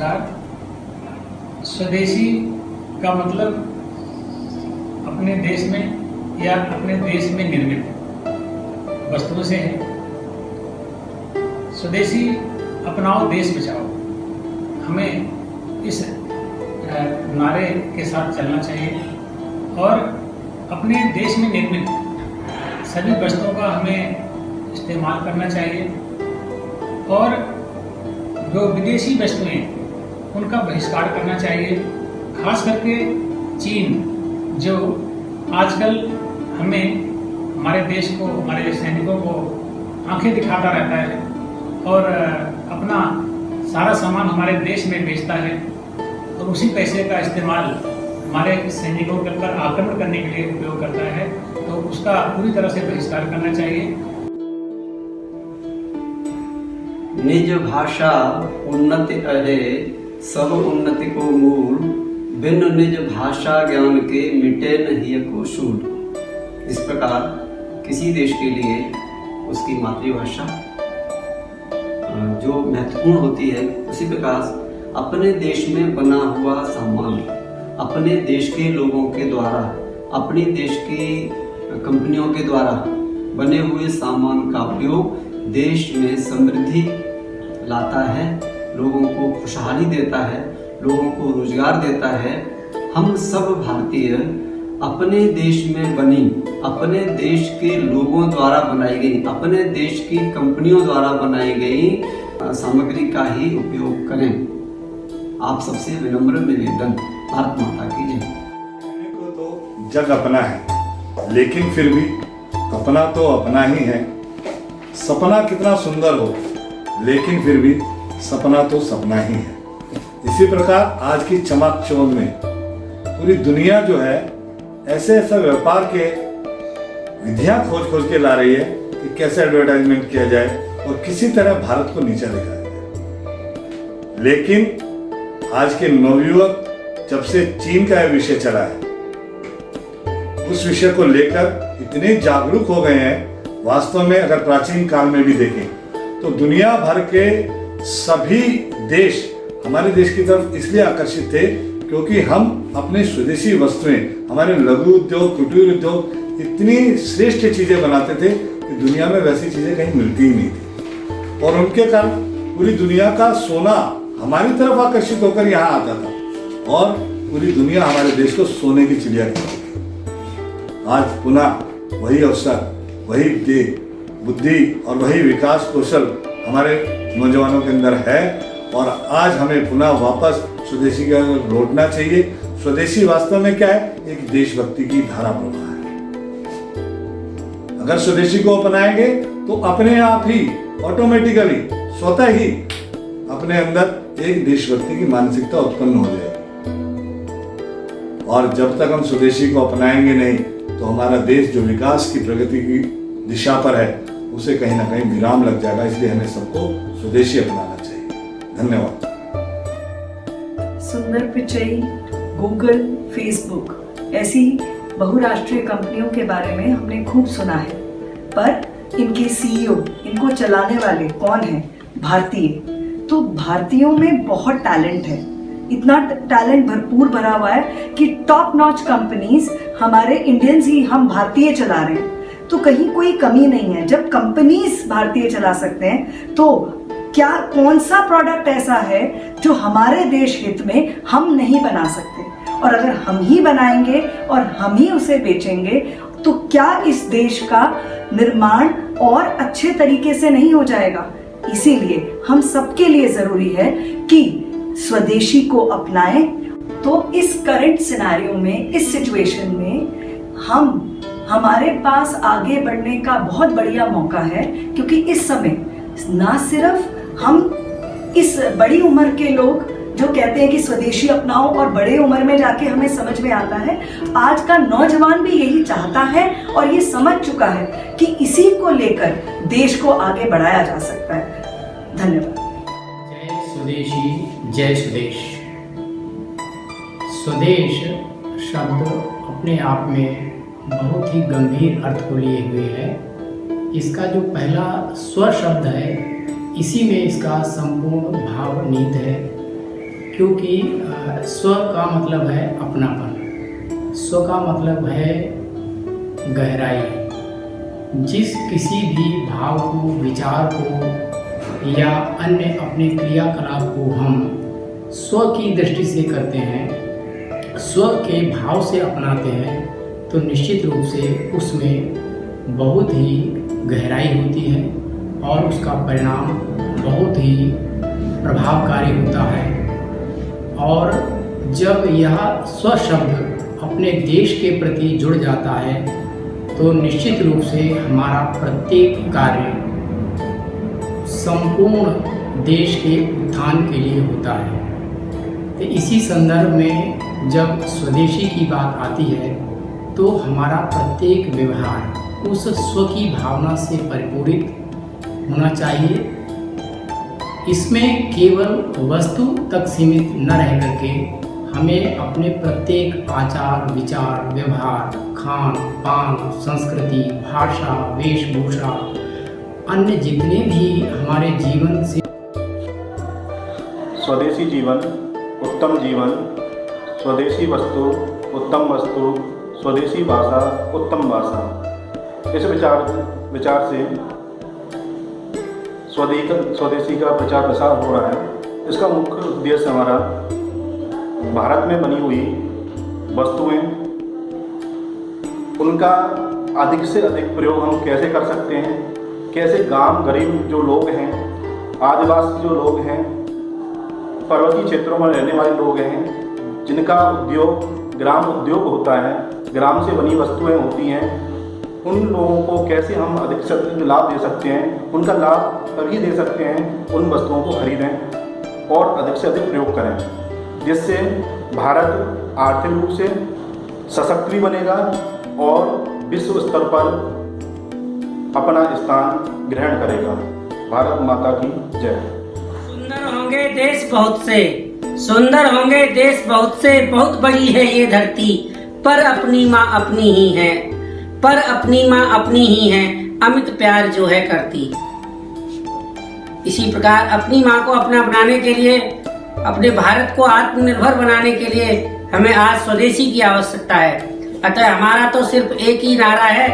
नमस्कार। स्वदेशी का मतलब अपने देश में या अपने देश में निर्मित वस्तुओं से है। स्वदेशी अपनाओ देश बचाओ, हमें इस नारे के साथ चलना चाहिए और अपने देश में निर्मित सभी वस्तुओं का हमें इस्तेमाल करना चाहिए और जो विदेशी वस्तुएं उनका बहिष्कार करना चाहिए। खास करके चीन जो आजकल हमें हमारे देश को, हमारे सैनिकों को आंखें दिखाता रहता है और अपना सारा सामान हमारे देश में बेचता है और उसी पैसे का इस्तेमाल हमारे सैनिकों के ऊपर आक्रमण करने के लिए उपयोग करता है, तो उसका पूरी तरह से बहिष्कार करना चाहिए। निज भाषा उन्नति अहे सब उन्नति को मूल, बिन निज भाषा ज्ञान के मिटे नहीं को शूल। इस प्रकार किसी देश के लिए उसकी मातृभाषा जो महत्वपूर्ण होती है, उसी प्रकार अपने देश में बना हुआ सामान अपने देश के लोगों के द्वारा, अपनी देश की कंपनियों के द्वारा बने हुए सामान का उपयोग देश में समृद्धि लाता है, लोगों को खुशहाली देता है, लोगों को रोजगार देता है। हम सब भारतीय अपने देश में बनी, अपने देश के लोगों द्वारा बनाई गई, अपने देश की कंपनियों द्वारा बनाई गई सामग्री का ही उपयोग करें। आप सबसे विनम्र निवेदन। भारत माता की जय। तो जग अपना है, लेकिन फिर भी अपना तो अपना ही है। सपना कितना सुंदर हो, लेकिन फिर भी सपना तो सपना ही है। इसी प्रकार आज की चमक चौंध में पूरी दुनिया जो है ऐसे ऐसे व्यापार के विधियां खोज खोज के ला रही है कि कैसे एडवर्टाइजमेंट किया जाए और किसी तरह भारत को नीचा दिखाया जाए। लेकिन आज के नवयुवक जब से चीन का यह विषय चला है, उस विषय को लेकर इतने जागरूक हो गए हैं। वास्तव में अगर प्राचीन काल में भी देखें तो दुनिया भर के सभी देश हमारे देश की तरफ इसलिए आकर्षित थे क्योंकि हम अपने स्वदेशी वस्तुएं, हमारे लघु उद्योग, कुटीर उद्योग इतनी श्रेष्ठ चीजें बनाते थे कि दुनिया में वैसी चीजें कहीं मिलती ही नहीं थी और उनके कारण पूरी दुनिया का सोना हमारी तरफ आकर्षित होकर यहाँ आता था और पूरी दुनिया हमारे देश को सोने की चिड़िया कहती। आज पुनः वही अवसर, वही बुद्धि और वही विकास कौशल हमारे नौजवानों के अंदर है और आज हमें पुनः वापस स्वदेशी की ओर लौटना चाहिए। स्वदेशी वास्तव में क्या है? एक देशभक्ति की धारा प्रवाह है। अगर स्वदेशी को अपनाएंगे तो अपने आप ही ऑटोमेटिकली स्वतः ही अपने अंदर एक देशभक्ति की मानसिकता उत्पन्न हो जाएगी और जब तक हम स्वदेशी को अपनाएंगे नहीं तो हमारा देश जो विकास की प्रगति की दिशा पर है उसे कहीं ना कहीं विराम लग जाएगा। इसलिए हमें सबको स्वदेशी अपनाना चाहिए। धन्यवाद। सुंदर पिचई, गूगल, फेसबुक ऐसी बहुराष्ट्रीय कंपनियों के बारे में हमने खूब सुना है, पर इनके सीईओ, इनको चलाने वाले कौन हैं? भारतीय। तो भारतीयों में बहुत टैलेंट है, इतना टैलेंट भरपूर भरा हुआ है कि टॉप नॉच कंपनीज हमारे इंडियंस ही, हम भारतीय चला रहे हैं। तो कहीं कोई कमी नहीं है। जब कंपनीज भारतीय चला सकते हैं तो क्या कौन सा प्रोडक्ट ऐसा है जो हमारे देश हित में हम नहीं बना सकते? और अगर हम ही बनाएंगे और हम ही उसे बेचेंगे तो क्या इस देश का निर्माण और अच्छे तरीके से नहीं हो जाएगा? इसीलिए हम सबके लिए जरूरी है कि स्वदेशी को अपनाएं। तो इस करंट सिनेरियो में, इस सिचुएशन में हमारे पास आगे बढ़ने का बहुत बढ़िया मौका है, क्योंकि इस समय ना सिर्फ हम इस बड़ी उम्र के लोग जो कहते हैं कि स्वदेशी अपनाओ और बड़े उम्र में जाके हमें समझ में आता है, आज का नौजवान भी यही चाहता है और ये समझ चुका है कि इसी को लेकर देश को आगे बढ़ाया जा सकता है। धन्यवाद। जय स्वदेशी, जय स्वदेश। स्वदेश शब्द अपने आप में बहुत ही गंभीर अर्थ को लिए हुए है। इसका जो पहला स्व शब्द है, इसी में इसका संपूर्ण भाव निहित है। क्योंकि स्व का मतलब है अपनापन, स्व का मतलब है गहराई। जिस किसी भी भाव को, विचार को या अन्य अपने क्रियाकलाप को हम स्व की दृष्टि से करते हैं, स्व के भाव से अपनाते हैं, तो निश्चित रूप से उसमें बहुत ही गहराई होती है और उसका परिणाम बहुत ही प्रभावकारी होता है। और जब यह स्व शब्द अपने देश के प्रति जुड़ जाता है तो निश्चित रूप से हमारा प्रत्येक कार्य संपूर्ण देश के उत्थान के लिए होता है। तो इसी संदर्भ में जब स्वदेशी की बात आती है तो हमारा प्रत्येक व्यवहार उस स्व की भावना से परिपूरित होना चाहिए। इसमें केवल वस्तु तक सीमित न रह करके हमें अपने प्रत्येक आचार, विचार, व्यवहार, खान पान, संस्कृति, भाषा, वेशभूषा, अन्य जितने भी हमारे जीवन से स्वदेशी जीवन उत्तम जीवन, स्वदेशी वस्तु उत्तम वस्तु, स्वदेशी भाषा उत्तम भाषा। इस विचार से स्वदेशी का प्रचार प्रसार हो रहा है। इसका मुख्य उद्देश्य हमारा भारत में बनी हुई वस्तुएं, उनका अधिक से अधिक प्रयोग हम कैसे कर सकते हैं, कैसे गांव गरीब जो लोग हैं, आदिवासी जो लोग हैं, पर्वतीय क्षेत्रों में रहने वाले लोग हैं, जिनका उद्योग ग्राम उद्योग होता है, ग्राम से बनी वस्तुएं होती हैं, उन लोगों को कैसे हम अधिक से अधिक लाभ दे सकते हैं, उनका लाभ तभी दे सकते हैं उन वस्तुओं को खरीदें और अधिक से अधिक प्रयोग करें, जिससे भारत आर्थिक रूप से सशक्त भी बनेगा और विश्व स्तर पर अपना स्थान ग्रहण करेगा। भारत माता की जय। सुंदर होंगे देश बहुत से, सुंदर होंगे देश बहुत से, बहुत बड़ी है ये धरती, पर अपनी माँ अपनी ही है, पर अपनी माँ अपनी ही है, अमित प्यार जो है करती। इसी प्रकार अपनी माँ को अपना बनाने के लिए, अपने भारत को आत्मनिर्भर बनाने के लिए हमें आज स्वदेशी की आवश्यकता है। अतः हमारा तो सिर्फ एक ही नारा है,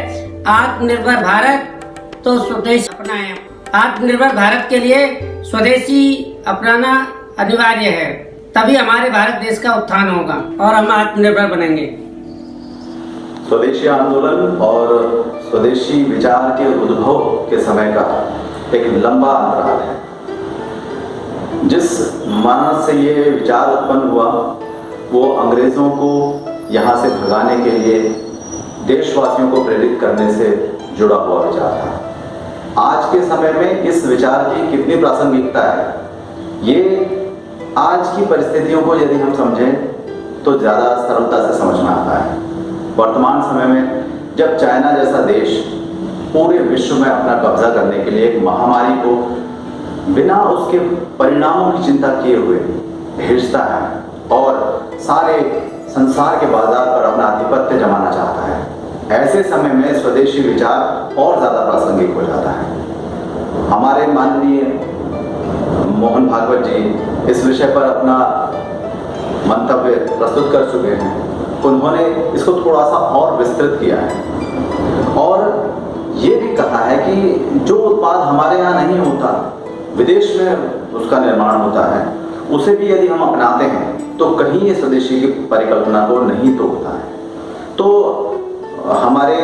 आत्मनिर्भर भारत तो स्वदेशी अपनाएं। आत्मनिर्भर भारत के लिए स्वदेशी अपनाना अनिवार्य है, तभी हमारे भारत देश का उत्थान होगा और हम आत्मनिर्भर बनेंगे। स्वदेशी आंदोलन और स्वदेशी विचार के उद्भव के समय का एक लंबा अंतराल है। जिस मानस से ये विचार उत्पन्न हुआ वो अंग्रेजों को यहाँ से भगाने के लिए देशवासियों को प्रेरित करने से जुड़ा हुआ विचार था। आज के समय में इस विचार की कितनी प्रासंगिकता है, ये आज की परिस्थितियों को यदि हम समझें तो ज़्यादा सरलता से समझ में आता है। वर्तमान समय में जब चाइना जैसा देश पूरे विश्व में अपना कब्जा करने के लिए एक महामारी को बिना उसके परिणामों की चिंता किए हुए भेजता है और सारे संसार के बाजार पर अपना आधिपत्य जमाना चाहता है, ऐसे समय में स्वदेशी विचार और ज़्यादा प्रासंगिक हो जाता है। हमारे माननीय मोहन भागवत जी इस विषय पर अपना मंतव्य प्रस्तुत कर चुके हैं। उन्होंने इसको थोड़ा सा और विस्तृत किया है और ये भी कहा है कि जो उत्पाद हमारे यहाँ नहीं होता, विदेश में उसका निर्माण होता है, उसे भी यदि हम अपनाते हैं तो कहीं ये स्वदेशी की परिकल्पना को नहीं तोड़ता है। तो हमारे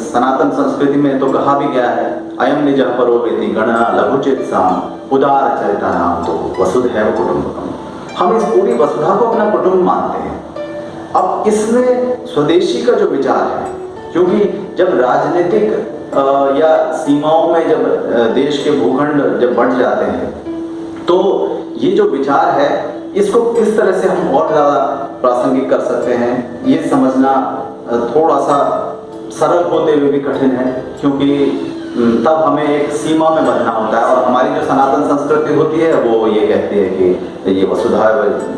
सनातन संस्कृति में तो कहा भी गया है, अयम निजः परो वेति गणना लघुचित साम उदार चरिता नाम तो वसुधैव कुटुंबकम। हम इस पूरी वसुधा को अपना कुटुंब मानते हैं। अब इसमें स्वदेशी का जो विचार है, क्योंकि जब राजनीतिक या सीमाओं में जब देश के भूखंड जब बढ़ जाते हैं तो ये जो विचार है इसको किस तरह से हम और ज़्यादा प्रासंगिक कर सकते हैं, ये समझना थोड़ा सा सरल होते हुए भी कठिन है, क्योंकि तब हमें एक सीमा में बंधना होता है और हमारी जो सनातन संस्कृति होती है वो ये कहती है कि ये वसुधा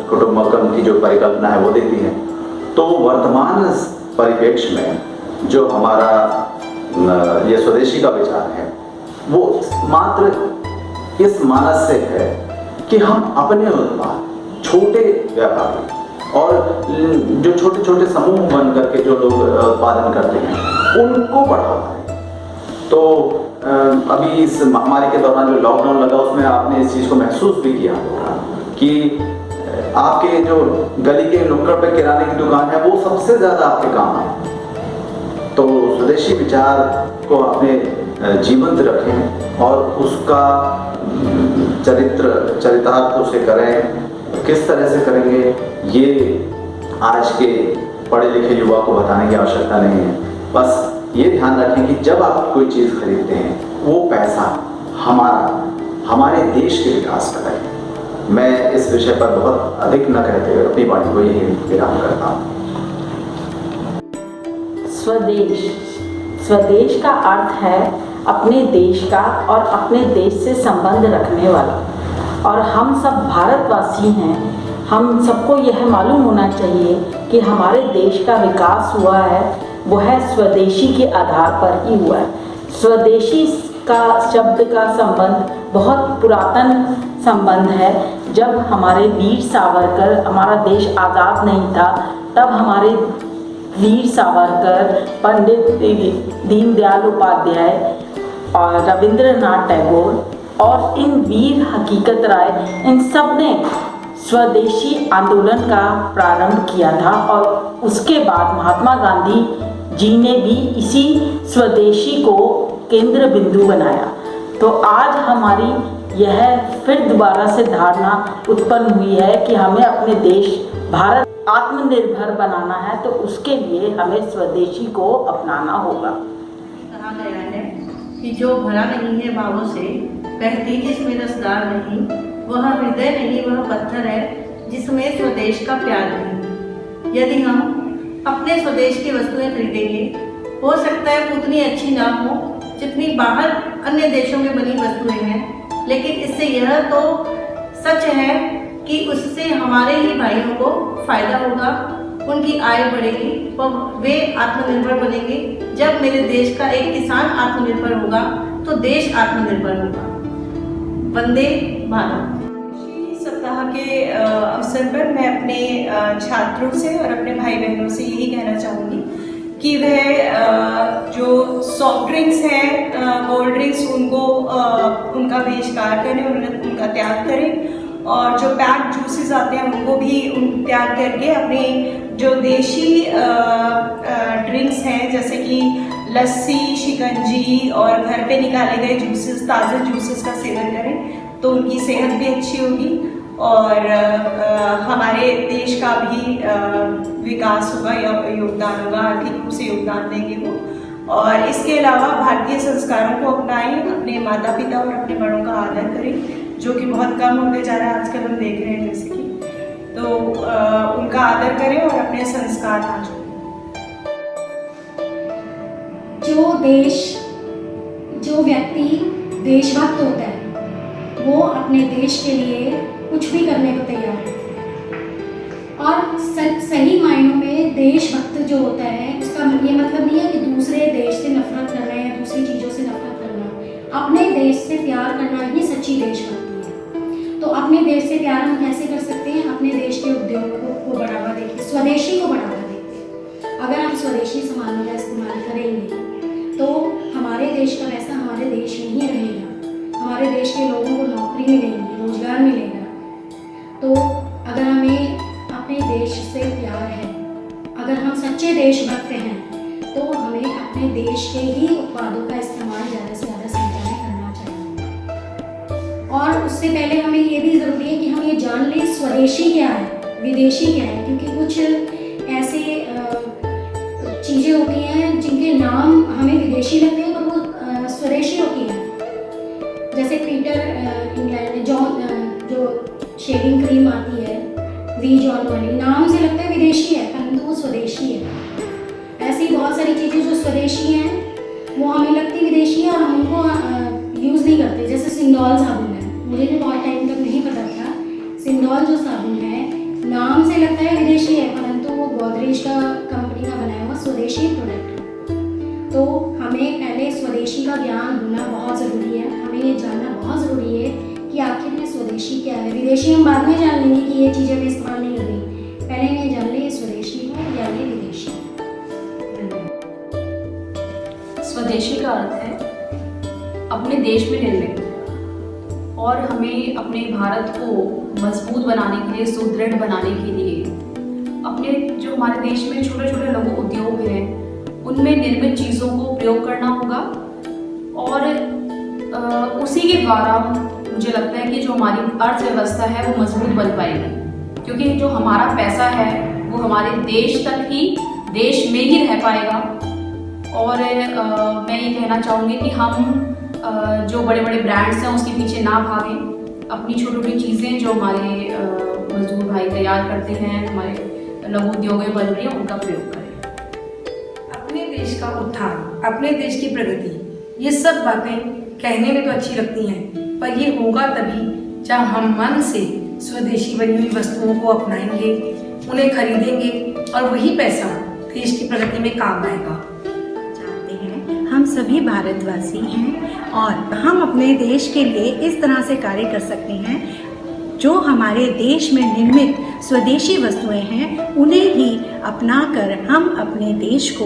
कुटुंबकम की जो परिकल्पना है वो देती है। तो वर्तमान परिप्रेक्ष्य में जो हमारा ये स्वदेशी का विचार है वो मात्र इस मानस से है कि हम अपने उत्पाद छोटे व्यापारी और जो छोटे छोटे समूह बन करके जो लोग उत्पादन करते हैं उनको बढ़ावा दें। तो अभी इस महामारी के दौरान जो लॉकडाउन लगा उसमें आपने इस चीज़ को महसूस भी किया होगा कि आपके जो गली के नुक्कड़ पे किराने की दुकान है वो सबसे ज़्यादा आपके काम आए। तो स्वदेशी विचार को अपने जीवंत रखें और उसका चरितार्थ उसे करें। किस तरह से करेंगे ये आज के पढ़े लिखे युवा को बताने की आवश्यकता नहीं है। बस ये ध्यान रखें कि जब आप कोई चीज़ खरीदते हैं वो पैसा हमारे देश के विकास का है। मैं इस विषय पर बहुत अधिक न कहते हुए अपनी वाणी को यही विराम करता हूँ। स्वदेश का अर्थ है अपने देश का और अपने देश से संबंध रखने वाला। और हम सब भारतवासी हैं, हम सबको यह मालूम होना चाहिए कि हमारे देश का विकास हुआ है वो है स्वदेशी के आधार पर ही हुआ है। स्वदेशी का शब्द का संबंध बहुत पुरातन संबंध है। जब हमारे वीर सावरकर, हमारा देश आज़ाद नहीं था, तब हमारे वीर सावरकर, पंडित दीनदयाल उपाध्याय और रविंद्रनाथ टैगोर और इन वीर हकीकत राय, इन सब ने स्वदेशी आंदोलन का प्रारंभ किया था। और उसके बाद महात्मा गांधी जी ने भी इसी स्वदेशी को केंद्र बिंदु बनाया। तो आज हमारी यह फिर दोबारा से धारणा उत्पन्न हुई है कि हमें अपने देश भारत आत्मनिर्भर बनाना है, तो उसके लिए हमें स्वदेशी को अपनाना होगा। कहा गया है कि जो भरा नहीं है भावों से, वह तेज जिसमें रसदार नहीं, वह हृदय नहीं, वह पत्थर है जिसमें स्वदेश का प्यार नहीं। यदि हम अपने स्वदेश की वस्तुएं खरीदेंगे, हो सकता है वो उतनी अच्छी ना हो जितनी बाहर अन्य देशों में बनी वस्तुएं हैं, लेकिन इससे यह तो सच है कि उससे हमारे ही भाइयों को फायदा होगा, उनकी आय बढ़ेगी, वे आत्मनिर्भर बनेंगे। जब मेरे देश का एक किसान आत्मनिर्भर होगा तो देश आत्मनिर्भर होगा। वंदे भारत। सप्ताह के अवसर पर मैं अपने छात्रों से और अपने भाई बहनों से यही कहना चाहूँगी कि वह जो सॉफ्ट ड्रिंक्स हैं, कोल्ड ड्रिंक्स, उनको उनका बहिष्कार करें, उनका त्याग करें। और जो पैक्ड जूसेस आते हैं उनको भी त्याग करके अपने जो देशी ड्रिंक्स हैं जैसे कि लस्सी, शिकंजी और घर पे निकाले गए जूसेस, ताज़े जूसेस का सेवन करें, तो उनकी सेहत भी अच्छी होगी और हमारे देश का भी विकास होगा या योगदान होगा, आर्थिक रूप से योगदान देंगे वो। और इसके अलावा भारतीय संस्कारों को अपनाएं, अपने माता पिता और अपने बड़ों का आदर करें, जो कि बहुत कम होते जा रहा है आजकल, हम देख रहे हैं जैसे कि, तो उनका आदर करें और अपने संस्कार ना छोड़ें। जो व्यक्ति देशभक्त होता है वो अपने देश के लिए कुछ भी करने को तैयार है। और सही मायनों में देशभक्त जो होता है उसका ये मतलब नहीं है कि दूसरे देश से नफरत करना या दूसरी चीज़ों से नफरत करना। अपने देश से प्यार करना ही सच्ची देशभक्ति है। तो अपने देश से प्यार हम कैसे कर सकते हैं? अपने देश के उद्योगों को बढ़ावा देके, स्वदेशी को बढ़ावा देके। अगर हम स्वदेशी सामानों का इस्तेमाल करेंगे तो हमारे देश का पैसा हमारे देश में ही रहेगा, हमारे देश के लोगों को नौकरी मिलेगी, रोजगार मिलेगा। तो अगर हमें अपने देश से प्यार है, अगर हम सच्चे देशभक्त हैं, तो हमें अपने देश के ही उत्पादों का इस्तेमाल ज़्यादा से ज़्यादा संख्या में करना चाहिए। और उससे पहले हमें ये भी ज़रूरी है कि हम ये जान लें स्वदेशी क्या है, विदेशी क्या है, क्योंकि कुछ ऐसे चीज़ें होती हैं जिनके नाम हमें विदेशी लगते हैं पर वो स्वदेशी होती हैं। जैसे पीटर इंग्लैंड जो शेविंग क्रीम आती है, वी जॉन वाली, नाम से लगता है विदेशी है परंतु वो स्वदेशी है। ऐसी बहुत सारी चीज़ें जो स्वदेशी हैं वो हमें लगती विदेशी है और हम उनको यूज़ नहीं करते। जैसे सिंडोल साबुन है, मुझे भी बहुत टाइम तक नहीं पता था, सिंडोल जो साबुन है नाम से लगता है विदेशी है परंतु वो गोदरेज का कंपनी का बनाया हुआ स्वदेशी प्रोडक्ट है। तो हमें पहले स्वदेशी का ज्ञान होना बहुत ज़रूरी है। हमें ये जानना बहुत ज़रूरी है कि कि आखिर में स्वदेशी क्या है। विदेशी हम बाद में जान लेंगे कि ये चीज़ें हमें इस्तेमाल नहीं हो रही, पहले हम ये जान लें ये स्वदेशी है या ये विदेशी है। स्वदेशी का अर्थ है अपने देश में निर्मित, और हमें अपने भारत को मजबूत बनाने के लिए, सुदृढ़ बनाने के लिए अपने जो हमारे देश में छोटे छोटे लघु उद्योग हैं उनमें निर्मित चीज़ों को प्रयोग करना होगा, और उसी के द्वारा मुझे लगता है कि जो हमारी अर्थव्यवस्था है वो मजबूत बन पाएगी, क्योंकि जो हमारा पैसा है वो हमारे देश तक ही, देश में ही रह पाएगा। और मैं ये कहना चाहूँगी कि हम जो बड़े बड़े ब्रांड्स हैं उसके पीछे ना भागें, अपनी छोटी छोटी चीज़ें जो हमारे मजदूर भाई तैयार करते हैं, हमारे लघु उद्योग में बन रही हैं, उनका प्रयोग करें। अपने देश का उत्थान, अपने देश की प्रगति, ये सब बातें कहने में तो अच्छी लगती हैं, पर ये होगा तभी जब हम मन से स्वदेशी बनी हुई वस्तुओं को अपनाएंगे, उन्हें खरीदेंगे, और वही पैसा देश की प्रगति में काम आएगा। हम सभी भारतवासी हैं और हम अपने देश के लिए इस तरह से कार्य कर सकते हैं, जो हमारे देश में निर्मित स्वदेशी वस्तुएं हैं उन्हें ही अपनाकर हम अपने देश को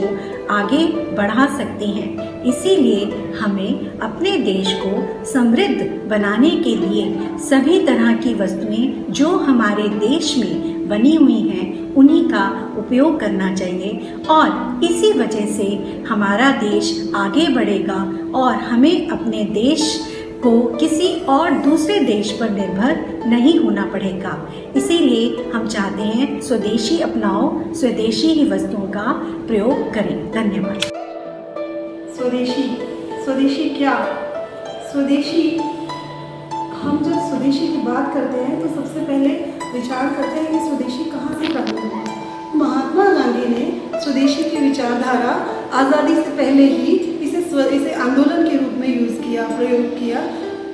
आगे बढ़ा सकते हैं। इसीलिए हमें अपने देश को समृद्ध बनाने के लिए सभी तरह की वस्तुएं जो हमारे देश में बनी हुई हैं उन्हीं का उपयोग करना चाहिए, और इसी वजह से हमारा देश आगे बढ़ेगा और हमें अपने देश को किसी और दूसरे देश पर निर्भर नहीं होना पड़ेगा। इसीलिए हम चाहते हैं स्वदेशी अपनाओ, स्वदेशी ही वस्तुओं का प्रयोग करें। धन्यवाद। स्वदेशी क्या? स्वदेशी, हम जब स्वदेशी की बात करते हैं तो सबसे पहले विचार करते हैं कि स्वदेशी कहाँ से प्राप्त हुआ। महात्मा गांधी ने स्वदेशी की विचारधारा आज़ादी से पहले ही इसे आंदोलन के रूप में प्रयोग किया।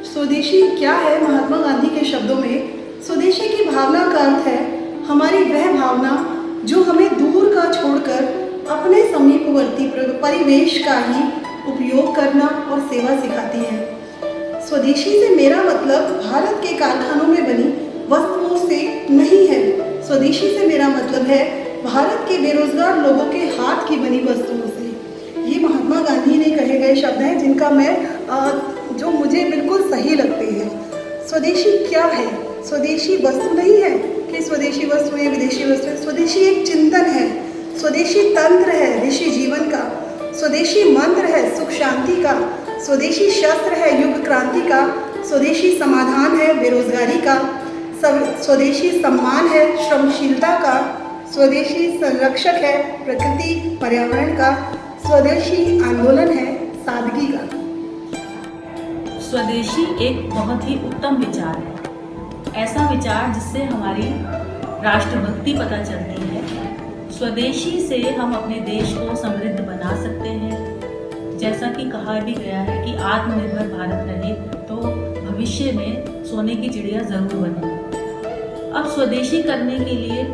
स्वदेशी क्या है? महात्मा गांधी के शब्दों में स्वदेशी की भावना का अर्थ है हमारी वह भावना जो हमें दूर का छोड़कर अपने समीपवर्ती परिवेश का ही उपयोग करना और सेवा सिखाती है। स्वदेशी से मेरा मतलब भारत के कारखानों में बनी वस्तुओं से नहीं है। स्वदेशी से मेरा मतलब है भारत के बेरोजगार लोगों के हाथ की बनी वस्तुओं से। ये महात्मा गांधी ने कहे गए शब्द हैं जिनका जो मुझे बिल्कुल सही लगते हैं। स्वदेशी क्या है? स्वदेशी वस्तु नहीं है कि स्वदेशी वस्तु या विदेशी वस्तु है। स्वदेशी एक चिंतन है, स्वदेशी तंत्र है ऋषि जीवन का, स्वदेशी मंत्र है सुख शांति का, स्वदेशी शस्त्र है युग क्रांति का, स्वदेशी समाधान है बेरोजगारी का, स्वदेशी सम्मान है श्रमशीलता का, स्वदेशी संरक्षक है प्रकृति पर्यावरण का, स्वदेशी आंदोलन है सादगी का। स्वदेशी एक बहुत ही उत्तम विचार है, ऐसा विचार जिससे हमारी राष्ट्रभक्ति पता चलती है। स्वदेशी से हम अपने देश को समृद्ध बना सकते हैं। जैसा कि कहा भी गया है कि आत्मनिर्भर भारत रहे तो भविष्य में सोने की चिड़िया ज़रूर बने। अब स्वदेशी करने के लिए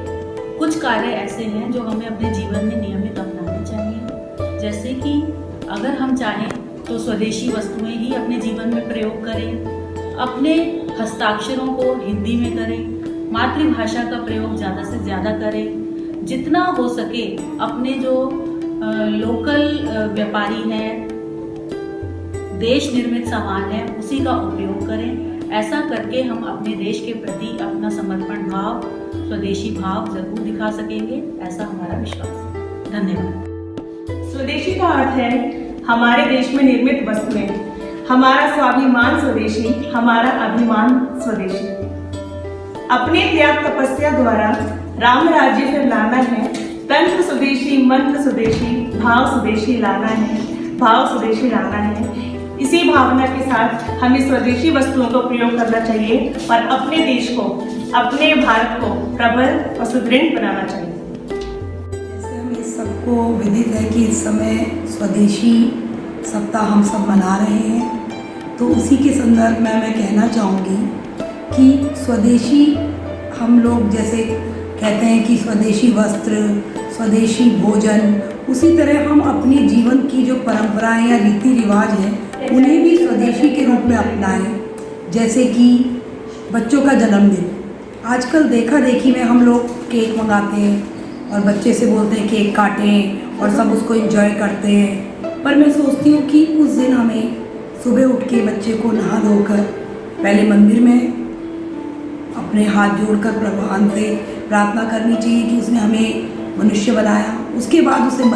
कुछ कार्य ऐसे हैं जो हमें अपने जीवन में नियमित अपनाने चाहिए। जैसे कि अगर हम चाहें तो स्वदेशी वस्तुएं ही अपने जीवन में प्रयोग करें, अपने हस्ताक्षरों को हिंदी में करें, मातृभाषा का प्रयोग ज़्यादा से ज़्यादा करें, जितना हो सके अपने जो लोकल व्यापारी हैं, देश निर्मित सामान है उसी का उपयोग करें। ऐसा करके हम अपने देश के प्रति अपना समर्पण भाव, स्वदेशी भाव जरूर दिखा सकेंगे, ऐसा हमारा विश्वास है। धन्यवाद। स्वदेशी का अर्थ है हमारे देश में निर्मित वस्तुएं, हमारा स्वाभिमान स्वदेशी, हमारा अभिमान स्वदेशी। अपने त्याग तपस्या द्वारा राम राज्य फिर लाना है, तंत्र स्वदेशी, मंत्र स्वदेशी, भाव स्वदेशी लाना है, भाव स्वदेशी लाना है। इसी भावना के साथ हमें स्वदेशी वस्तुओं का प्रयोग करना चाहिए और अपने देश को, अपने भारत को प्रबल और सुदृढ़ बनाना चाहिए। जैसे हम इस सबको विदित है कि इस समय स्वदेशी सप्ताह हम सब मना रहे हैं, तो उसी के संदर्भ में मैं कहना चाहूँगी कि स्वदेशी हम लोग जैसे कहते हैं कि स्वदेशी वस्त्र, स्वदेशी भोजन, उसी तरह हम अपने जीवन की जो परंपराएं या रीति रिवाज हैं उन्हें भी स्वदेशी के रूप में अपनाएं। जैसे कि बच्चों का जन्मदिन। आजकल देखा देखी में हम लोग केक मंगाते हैं और बच्चे से बोलते हैं केक काटें और सब उसको एंजॉय करते हैं। पर मैं सोचती हूँ कि उस दिन हमें सुबह उठ के बच्चे को नहा धोकर पहले मंदिर में अपने हाथ जोड़कर भगवान से प्रार्थना करनी चाहिए कि उसने हमें मनुष्य बनाया। उसके बाद उसे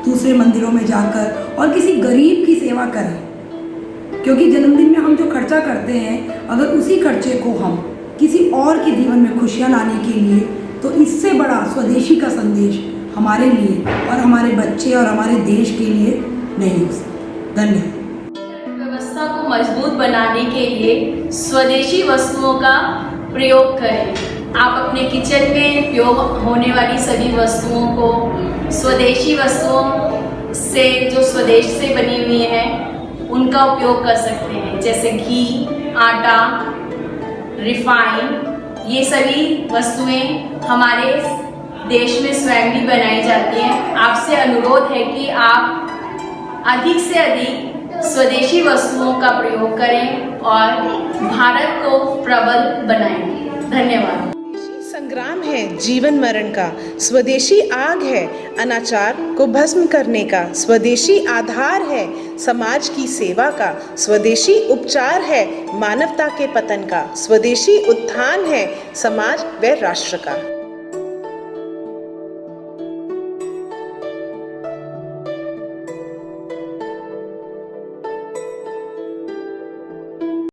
दूसरे मंदिरों में जाकर और किसी गरीब की सेवा करें, क्योंकि जन्मदिन में हम जो खर्चा करते हैं अगर उसी खर्चे को हम किसी और के जीवन में खुशियाँ लाने के लिए, तो इससे बड़ा स्वदेशी का संदेश हमारे लिए और हमारे बच्चे और हमारे देश के लिए नहीं हो सकता। धन्यवाद। व्यवस्था को मजबूत बनाने के लिए स्वदेशी वस्तुओं का प्रयोग करें। आप अपने किचन में उपयोग होने वाली सभी वस्तुओं को स्वदेशी वस्तुओं से, जो स्वदेश से बनी हुई हैं, उनका उपयोग कर सकते हैं। जैसे घी, आटा, रिफाइन, ये सभी वस्तुएं हमारे देश में स्वयं भी बनाई जाती हैं। आपसे अनुरोध है कि आप अधिक से अधिक स्वदेशी वस्तुओं का प्रयोग करें और भारत को प्रबल बनाएं। धन्यवाद। संग्राम है जीवन मरण का, स्वदेशी आग है अनाचार को भस्म करने का, स्वदेशी आधार है समाज की सेवा का, स्वदेशी उपचार है मानवता के पतन का, स्वदेशी उत्थान है समाज व राष्ट्र का।